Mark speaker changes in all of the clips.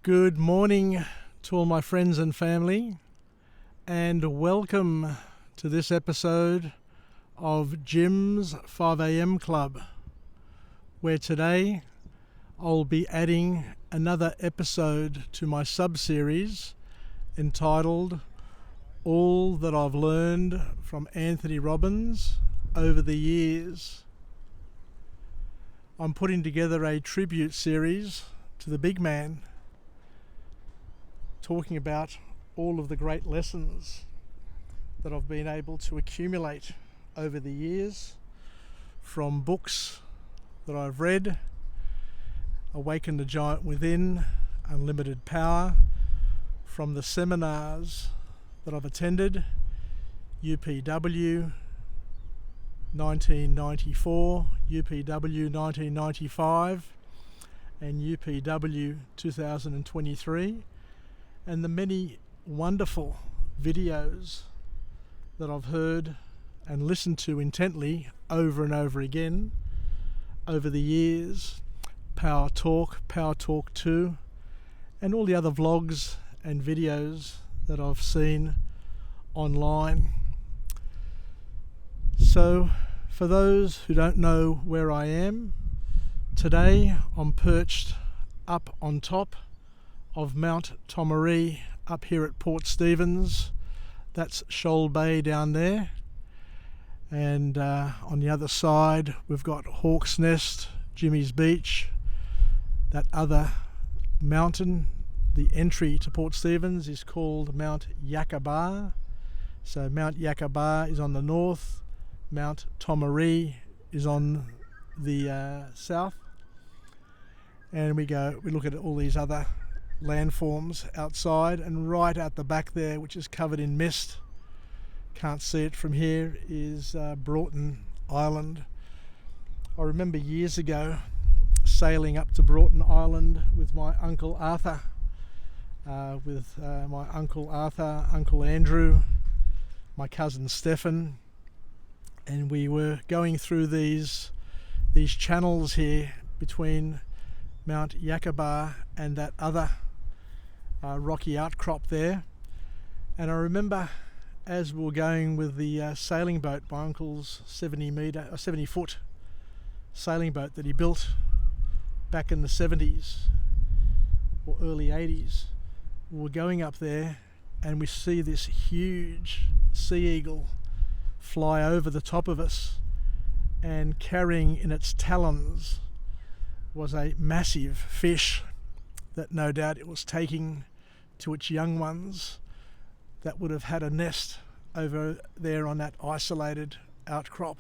Speaker 1: Good morning to all my friends and family, and welcome to this episode of Jim's 5am Club, where today I'll be adding another episode to my sub-series entitled All That I've Learned from Tony Robbins Over the Years. I'm putting together a tribute series to the big man, talking about all of the great lessons that I've been able to accumulate over the years from books that I've read: Awaken the Giant Within, Unlimited Power, from the seminars that I've attended, UPW 1994, UPW 1995 and UPW 2023, and the many wonderful videos that I've heard and listened to intently over and over again over the years: Power Talk 2, and all the other vlogs and videos that I've seen online. So, for those who don't know where I am, today I'm perched up on top of Mount Tomaree up here at Port Stephens. That's Shoal Bay down there, and on the other side we've got Hawk's Nest, Jimmy's Beach, that other mountain. The entry to Port Stephens is called Mount Yakabar. So Mount Yakabar is on the north, Mount Tomaree is on the south, and we look at all these other landforms outside, and right at the back there, which is covered in mist, can't see it from here, is Broughton Island. I remember years ago sailing up to Broughton Island with my Uncle Arthur, Uncle Andrew, my cousin Stefan, and we were going through these channels here between Mount Yakabar and that other rocky outcrop there. And I remember as we were going with the sailing boat, my uncle's 70-foot sailing boat that he built back in the 70s or early 80s. We were going up there and we see this huge sea eagle fly over the top of us, and carrying in its talons was a massive fish that no doubt it was taking to its young ones that would have had a nest over there on that isolated outcrop.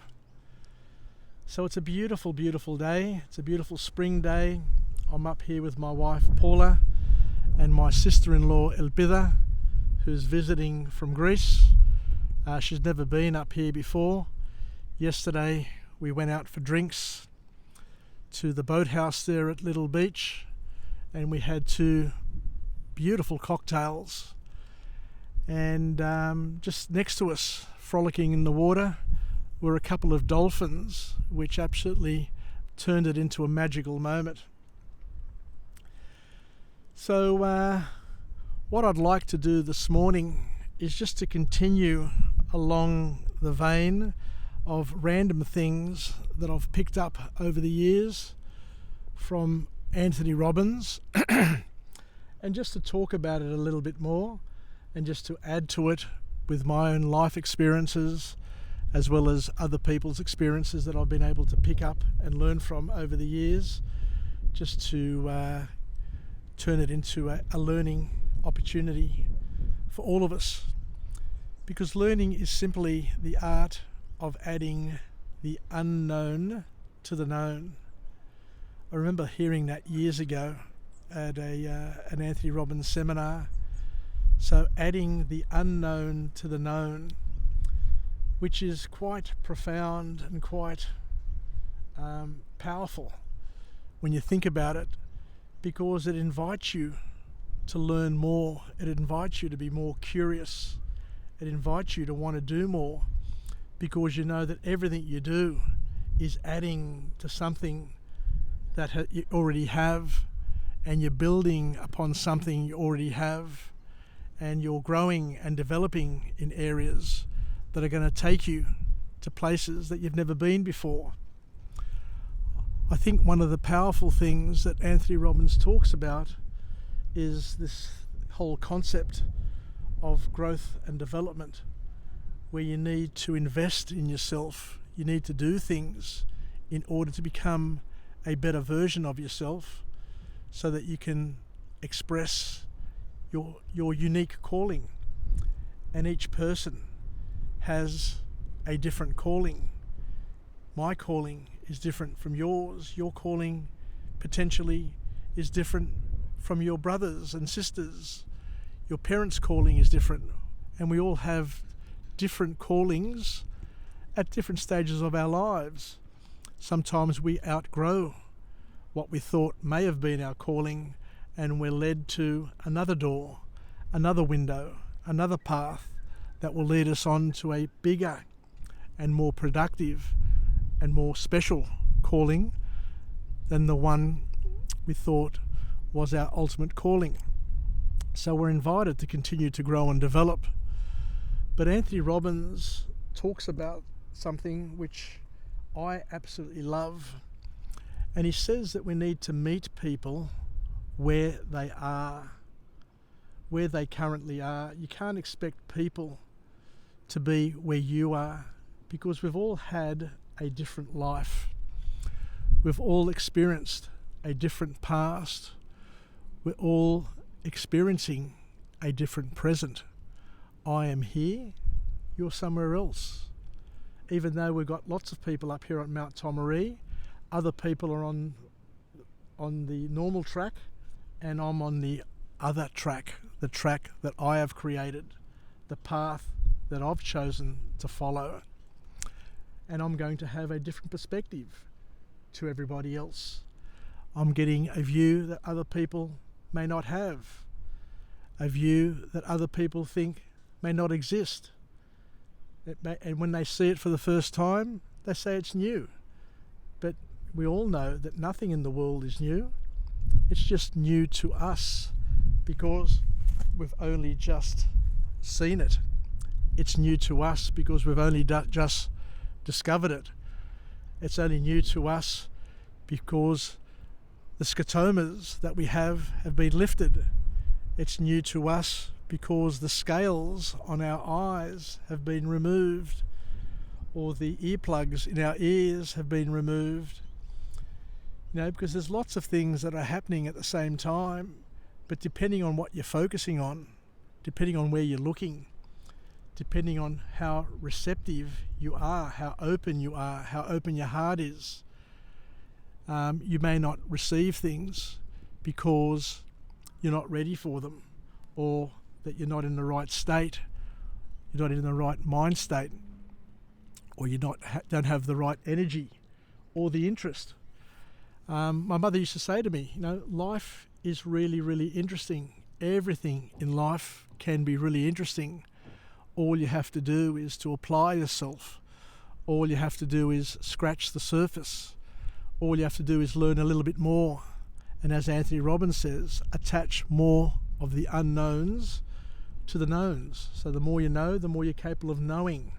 Speaker 1: So it's a beautiful, beautiful day. It's a beautiful spring day. I'm up here with my wife Paula and my sister-in-law Elpida, who's visiting from Greece. She's never been up here before. Yesterday we went out for drinks to the boathouse there at Little Beach, and we had 2 beautiful cocktails. And just next to us, frolicking in the water, were a couple of dolphins, which absolutely turned it into a magical moment. So what I'd like to do this morning is just to continue along the vein of random things that I've picked up over the years from Tony Robbins and just to talk about it a little bit more, and just to add to it with my own life experiences as well as other people's experiences that I've been able to pick up and learn from over the years, just to turn it into a learning opportunity for all of us. Because learning is simply the art of adding the unknown to the known. I remember hearing that years ago at an Tony Robbins seminar. So adding the unknown to the known, which is quite profound and quite powerful when you think about it, because it invites you to learn more. It invites you to be more curious. It invites you to want to do more, because you know that everything you do is adding to something that you already have and you're building upon something you already have, and you're growing and developing in areas that are going to take you to places that you've never been before. I think one of the powerful things that Anthony Robbins talks about is this whole concept of growth and development, where you need to invest in yourself. You need to do things in order to become a better version of yourself, so that you can express your unique calling. And each person has a different calling. My calling is different from yours. Your calling potentially is different from your brothers and sisters. Your parents' calling is different, and we all have different callings at different stages of our lives. Sometimes we outgrow what we thought may have been our calling, and we're led to another door, another window, another path that will lead us on to a bigger and more productive and more special calling than the one we thought was our ultimate calling. So we're invited to continue to grow and develop. But Anthony Robbins talks about something which I absolutely love. And he says that we need to meet people where they are, where they currently are. You can't expect people to be where you are, because we've all had a different life. We've all experienced a different past. We're all experiencing a different present. I am here, you're somewhere else. Even though we've got lots of people up here at Mount Tomaree, other people are on the normal track, and I'm on the other track, the track that I have created, the path that I've chosen to follow. And I'm going to have a different perspective to everybody else. I'm getting a view that other people may not have, a view that other people think may not exist. And when they see it for the first time, they say it's new. But we all know that nothing in the world is new. It's just new to us because we've only just seen it. It's new to us because we've only just discovered it. It's only new to us because the scotomas that we have been lifted. It's new to us because the scales on our eyes have been removed, or the earplugs in our ears have been removed. You know, because there's lots of things that are happening at the same time, but depending on what you're focusing on, depending on where you're looking, depending on how receptive you are, how open you are, how open your heart is, you may not receive things because you're not ready for them, or that you're not in the right state, you're not in the right mind state, or you don't have the right energy or the interest. My mother used to say to me, you know, life is really, really interesting. Everything in life can be really interesting. All you have to do is to apply yourself. All you have to do is scratch the surface. All you have to do is learn a little bit more. And as Anthony Robbins says, attach more of the unknowns to the knowns. So the more you know, the more you're capable of knowing.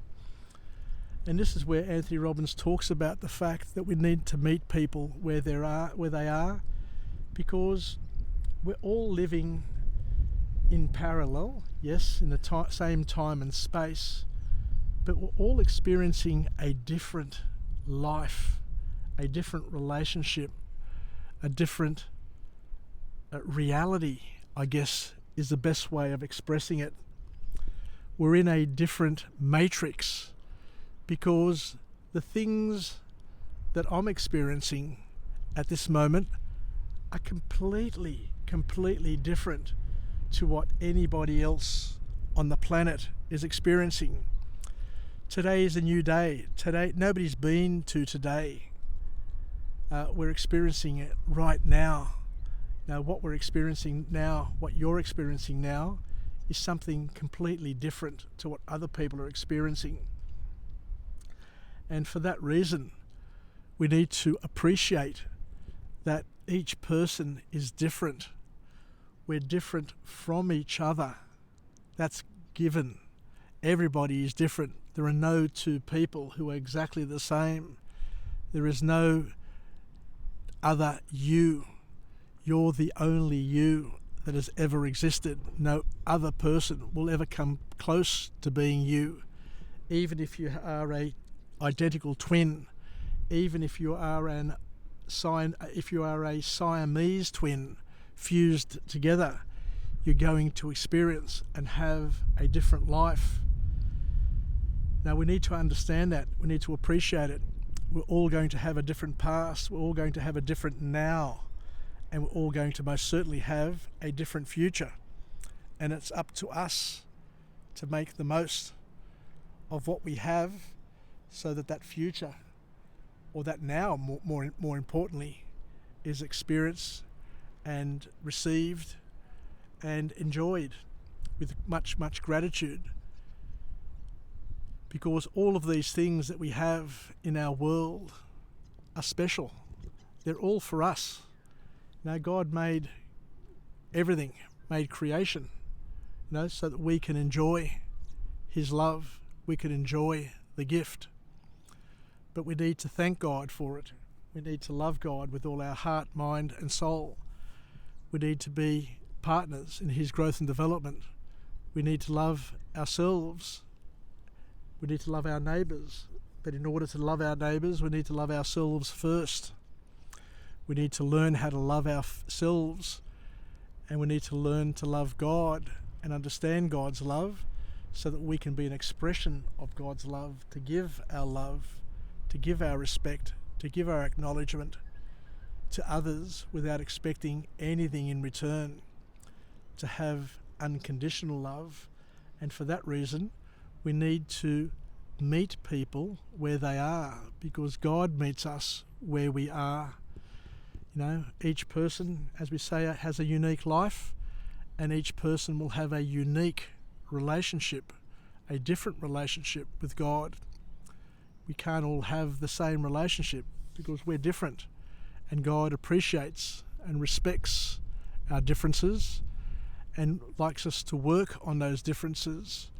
Speaker 1: And this is where Anthony Robbins talks about the fact that we need to meet people where they are, because we're all living in parallel, yes, in the same time and space, but we're all experiencing a different life, a different relationship, a different reality, I guess, is the best way of expressing it. We're in a different matrix because the things that I'm experiencing at this moment are completely different to what anybody else on the planet is experiencing. Today is a new day. Today, nobody's been to today. We're experiencing it right now. Now, what we're experiencing now, what you're experiencing now, is something completely different to what other people are experiencing. And for that reason, we need to appreciate that each person is different. We're different from each other. That's given. Everybody is different. There are no two people who are exactly the same. There is no other you. You're the only you that has ever existed. No other person will ever come close to being you. Even if you are a identical twin, even if you are a Siamese twin fused together, you're going to experience and have a different life. Now we need to understand that. We need to appreciate it. We're all going to have a different past. We're all going to have a different now. And we're all going to most certainly have a different future. And it's up to us to make the most of what we have so that that future, or that now more importantly, is experienced and received and enjoyed with much gratitude. Because all of these things that we have in our world are special. They're all for us. Now God made everything, made creation, so that we can enjoy His love, we can enjoy the gift. But we need to thank God for it. We need to love God with all our heart, mind and soul. We need to be partners in His growth and development. We need to love ourselves. We need to love our neighbours. But in order to love our neighbours, we need to love ourselves first. We need to learn how to love ourselves, and we need to learn to love God and understand God's love so that we can be an expression of God's love, to give our love, to give our respect, to give our acknowledgement to others without expecting anything in return, to have unconditional love. And for that reason, we need to meet people where they are, because God meets us where we are. Each person, as we say, has a unique life, and each person will have a unique relationship, a different relationship with God. We can't all have the same relationship because we're different, and God appreciates and respects our differences and likes us to work on those differences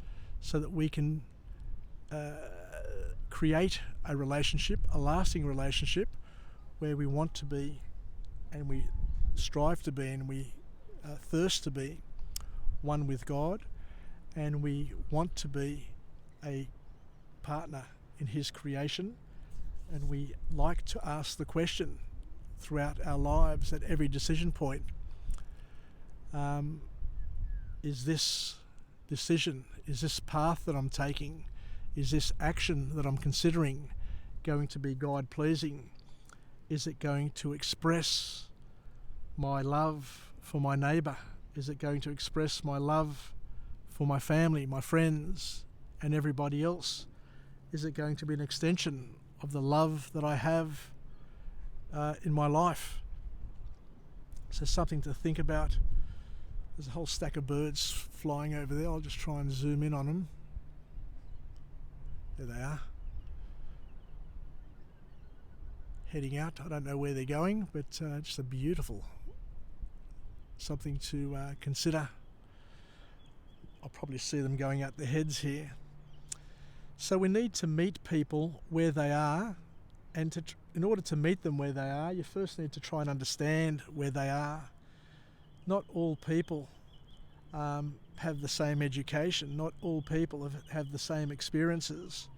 Speaker 1: so that we can create a relationship, a lasting relationship, where we want to be and we strive to be and we thirst to be one with God, and we want to be a partner in His creation. And we like to ask the question throughout our lives at every decision point, is this decision, is this path that I'm taking, is this action that I'm considering going to be God-pleasing? Is it going to express my love for my neighbour? Is it going to express my love for my family, my friends, and everybody else? Is it going to be an extension of the love that I have in my life? So something to think about. There's a whole stack of birds flying over there. I'll just try and zoom in on them. There they are. Heading out. I don't know where they're going, but just a beautiful something to consider. I'll probably see them going out their heads here. So we need to meet people where they are, and in order to meet them where they are, you first need to try and understand where they are. Not all people have the same education. Not all people have the same experiences.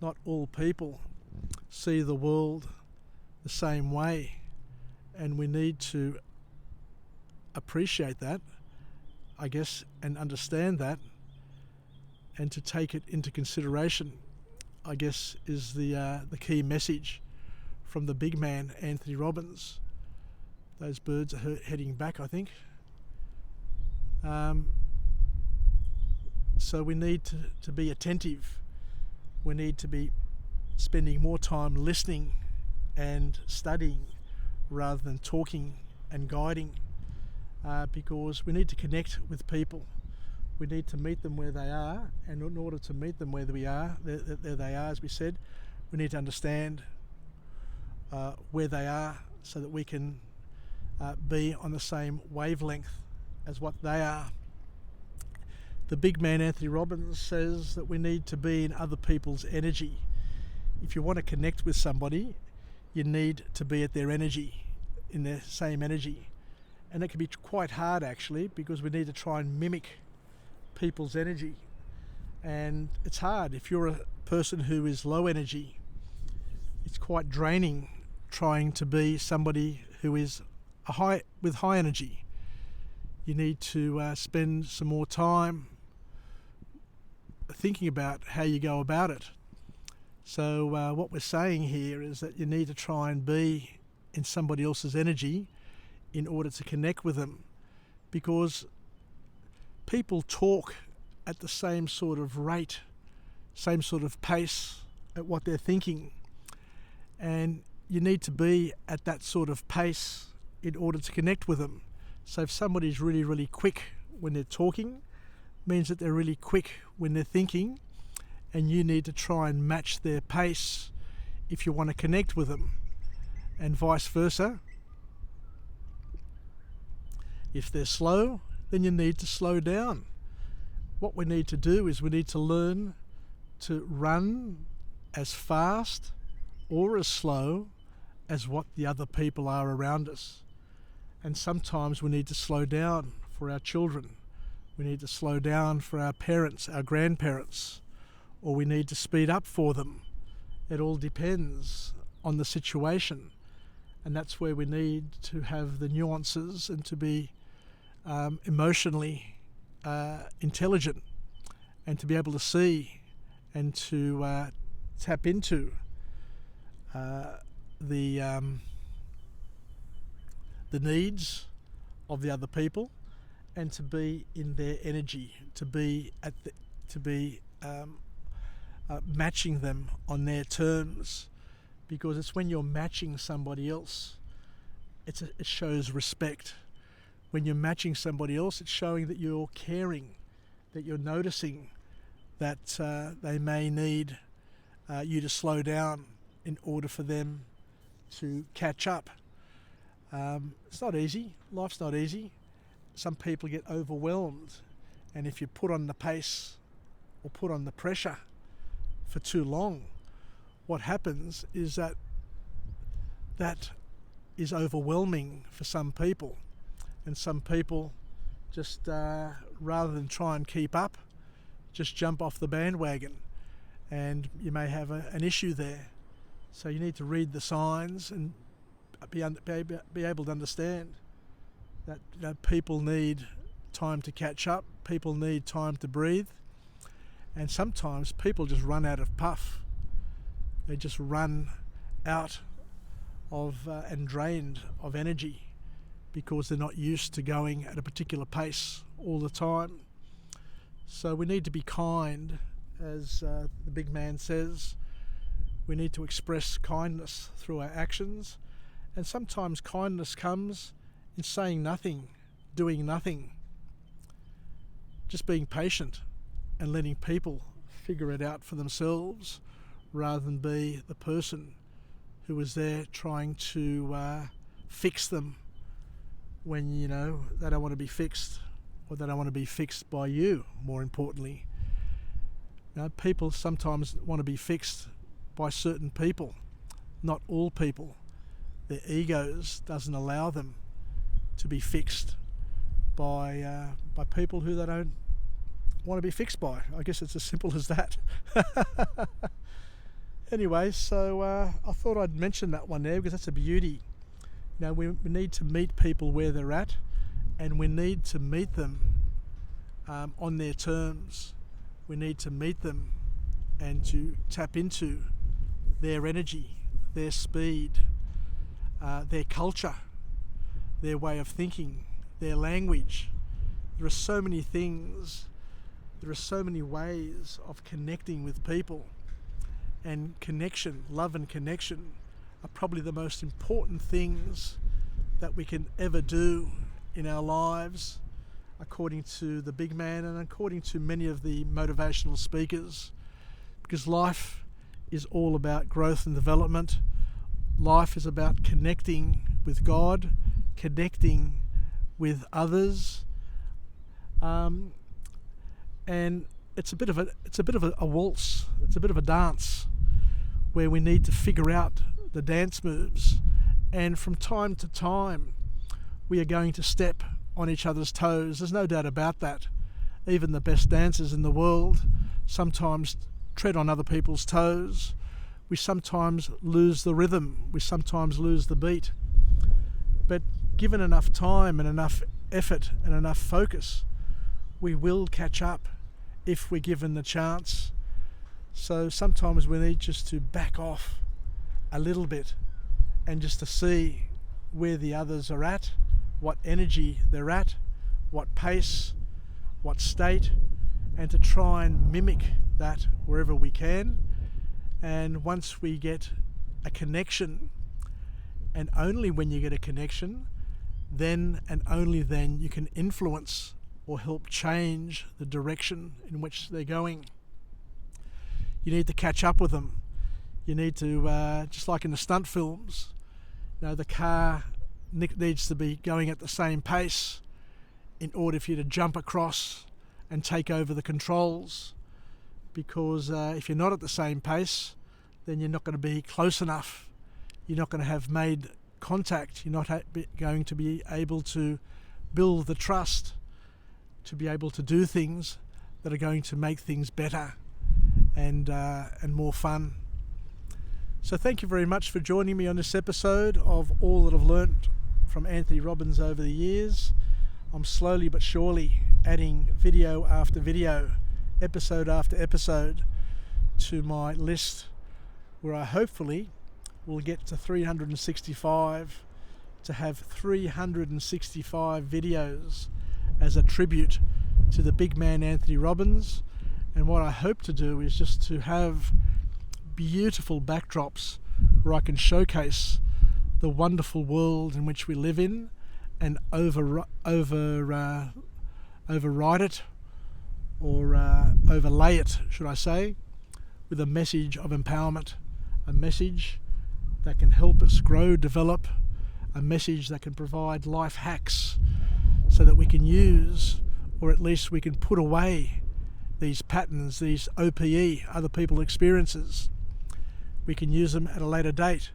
Speaker 1: Not all people see the world the same way, and we need to appreciate that, I guess, and understand that, and to take it into consideration, I guess, is the key message from the big man, Tony Robbins. Those birds are heading back, I think. So we need to be attentive. We need to be spending more time listening and studying rather than talking and guiding, because we need to connect with people. We need to meet them where they are, and in order to meet them where we are, there they are, as we said, we need to understand where they are so that we can be on the same wavelength as what they are. The big man Tony Robbins says that we need to be in other people's energy. If you want to connect with somebody, you need to be at their energy, in their same energy. And it can be quite hard actually, because we need to try and mimic people's energy. And it's hard. If you're a person who is low energy, it's quite draining trying to be somebody who is with high energy. You need to spend some more time thinking about how you go about it. So what we're saying here is that you need to try and be in somebody else's energy in order to connect with them, because people talk at the same sort of rate, same sort of pace at what they're thinking, and you need to be at that sort of pace in order to connect with them. So if somebody's really, really quick when they're talking, means that they're really quick when they're thinking, and you need to try and match their pace if you want to connect with them, and vice versa. If they're slow, then you need to slow down. What we need to do is we need to learn to run as fast or as slow as what the other people are around us. And sometimes we need to slow down for our children. We need to slow down for our parents, our grandparents, or we need to speed up for them. It all depends on the situation. And that's where we need to have the nuances and to be emotionally intelligent, and to be able to see and to tap into the needs of the other people, and to be in their energy, to be matching them on their terms, because it's when you're matching somebody else, it shows respect. When you're matching somebody else, it's showing that you're caring, that you're noticing that they may need you to slow down in order for them to catch up. It's not easy. Life's not easy. Some people get overwhelmed, and if you put on the pace or put on the pressure for too long, what happens is that is overwhelming for some people, and some people just rather than try and keep up, just jump off the bandwagon, and you may have an issue there. So you need to read the signs and be able to understand that people need time to catch up, people need time to breathe, and sometimes people just run out of puff. They just run out of and drained of energy because they're not used to going at a particular pace all the time. So we need to be kind, as the big man says. We need to express kindness through our actions, and sometimes kindness comes in saying nothing, doing nothing, just being patient and letting people figure it out for themselves, rather than be the person who is there trying to fix them when you know they don't want to be fixed, or they don't want to be fixed by you, more importantly. Now, people sometimes want to be fixed by certain people, not all people. Their egos doesn't allow them to be fixed by people who they don't want to be fixed by. I guess it's as simple as that. Anyway, so I thought I'd mention that one there, because that's a beauty. You know, we need to meet people where they're at, and we need to meet them on their terms. We need to meet them and to tap into their energy, their speed, their culture, their way of thinking, their language. There are so many things, there are so many ways of connecting with people, and connection, love and connection, are probably the most important things that we can ever do in our lives, according to the big man and according to many of the motivational speakers, because life is all about growth and development. Life is about connecting with God, connecting with others, and it's a bit of a waltz. It's a bit of a dance where we need to figure out the dance moves, and from time to time we are going to step on each other's toes. There's no doubt about that. Even the best dancers in the world sometimes tread on other people's toes. We sometimes lose the rhythm, we sometimes lose the beat, but given enough time and enough effort and enough focus, we will catch up if we're given the chance. So sometimes we need just to back off a little bit and just to see where the others are at, what energy they're at, what pace, what state, and to try and mimic that wherever we can. And once we get a connection, and only when you get a connection, then and only then you can influence or help change the direction in which they're going. You need to catch up with them. You need to, just like in the stunt films, the car needs to be going at the same pace in order for you to jump across and take over the controls, because if you're not at the same pace, then you're not going to be close enough. You're not going to have made contact. You're not going to be able to build the trust to be able to do things that are going to make things better and more fun. So thank you very much for joining me on this episode of all that I've learnt from Anthony Robbins over the years. I'm slowly but surely adding video after video, episode after episode to my list, where I hopefully will get to 365, to have 365 videos as a tribute to the big man Anthony Robbins. And what I hope to do is just to have beautiful backdrops where I can showcase the wonderful world in which we live in, and override it, or overlay it, should I say, with a message of empowerment, a message that can help us grow, develop, a message that can provide life hacks so that we can use, or at least we can put away these patterns, these OPE, other people experiences. We can use them at a later date,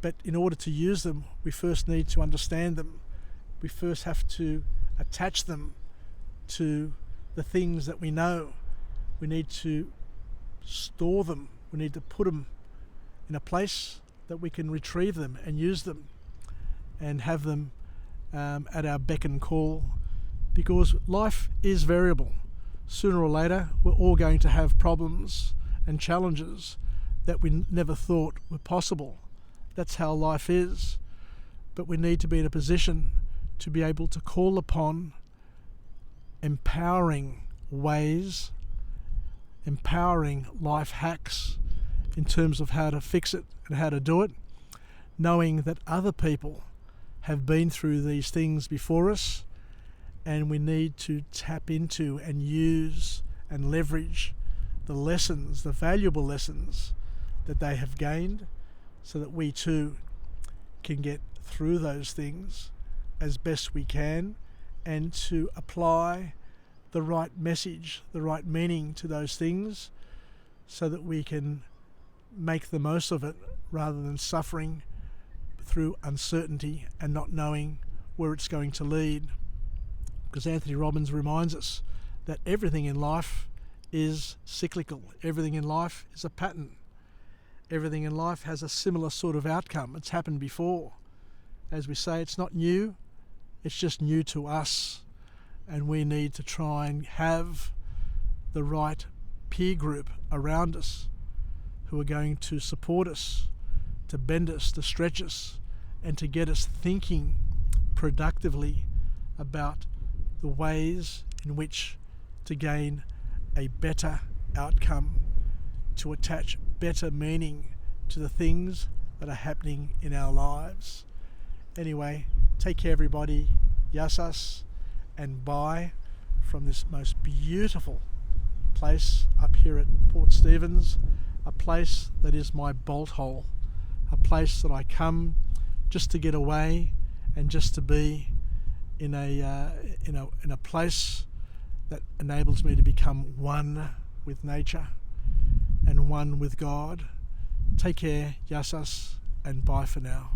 Speaker 1: but in order to use them, we first need to understand them. We first have to attach them to the things that we know. We need to store them. We need to put them in a place that we can retrieve them and use them and have them at our beck and call, because life is variable. Sooner or later, we're all going to have problems and challenges that we never thought were possible. That's how life is. But we need to be in a position to be able to call upon empowering ways, empowering life hacks in terms of how to fix it and how to do it, knowing that other people have been through these things before us, and we need to tap into and use and leverage the lessons, the valuable lessons that they have gained, so that we too can get through those things as best we can, and to apply the right message, the right meaning to those things, so that we can make the most of it rather than suffering through uncertainty and not knowing where it's going to lead. Because Anthony Robbins reminds us that everything in life is cyclical. Everything in life is a pattern. Everything in life has a similar sort of outcome. It's happened before. As we say, it's not new, it's just new to us. And we need to try and have the right peer group around us who are going to support us, to bend us, to stretch us, and to get us thinking productively about the ways in which to gain a better outcome, to attach better meaning to the things that are happening in our lives. Anyway, take care everybody. Yasas and bye from this most beautiful place up here at Port Stephens, a place that is my bolt hole, a place that I come just to get away and just to be in a place that enables me to become one with nature and one with God. Take care, Yassas, and bye for now.